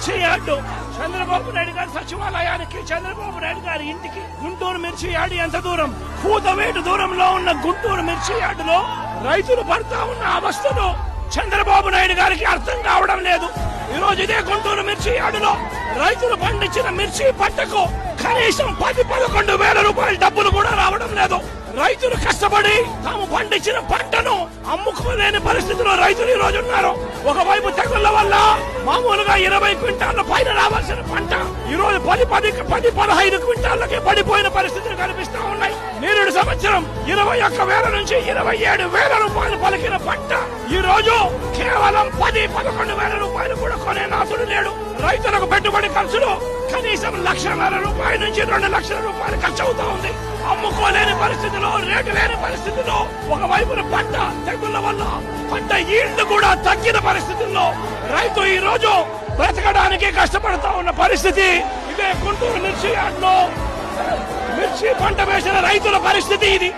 మిర్చి యార్డు చంద్రబాబు నాయుడు గారి సచివాలయానికి, చంద్రబాబు నాయుడు గారి ఇంటికి గుంటూరు మిర్చి యార్డు ఎంత దూరం? కూతవేటు దూరంలో ఉన్న గుంటూరు మిర్చి యార్డులో రైతులు పడతా ఉన్న అవస్థలు చంద్రబాబు నాయుడు గారికి అర్థం కావడం లేదు. ఈ రోజు ఇదే గుంటూరు మిర్చి యార్డులో రైతులు పండించిన మిర్చి పంటకు కనీసం 10-11 వేల రూపాయల డబ్బులు కూడా రావడం లేదు. రైతులు కష్టపడి తాము పండించిన పంటను అమ్ముకోలేని పరిస్థితిలో రైతులు ఈ రోజు ఉన్నారు. ఒకవైపు తెగుళ్ల వల్ల మామూలుగా 20 క్వింటాళ్ల పైన రావాల్సిన పంట ఈ రోజు 10-15 క్వింటాళ్లకే పడిపోయిన పరిస్థితులు కనిపిస్తా ఉన్నాయి. నిరుడు సంవత్సరం 21,000 నుంచి 27,000 రూపాయలు పలికిన పంట ఈ రోజు కేవలం 10-11 వేల రూపాయలు కూడా కొనే నాథుడు లేడు. రైతులకు పెట్టుబడి ఖర్చులు కనీసం 1,00,000 రూపాయల నుంచి 2 లక్షల రూపాయలు ఖర్చు అవుతా ఉంది. అమ్ముకోలేని పరిస్థితిలో, రేటు లేని పరిస్థితిలో, ఒకవైపున పంట తెగుళ్ల వల్ల పంట ఈల్డ్ కూడా తగ్గిన పరిస్థితుల్లో రైతు ఈ రోజు బ్రతకడానికి కష్టపడతా ఉన్న పరిస్థితి. ఇదే గుంటూరు మిర్చి యార్డులో మిర్చి పంట వేసిన రైతుల పరిస్థితి ఇది.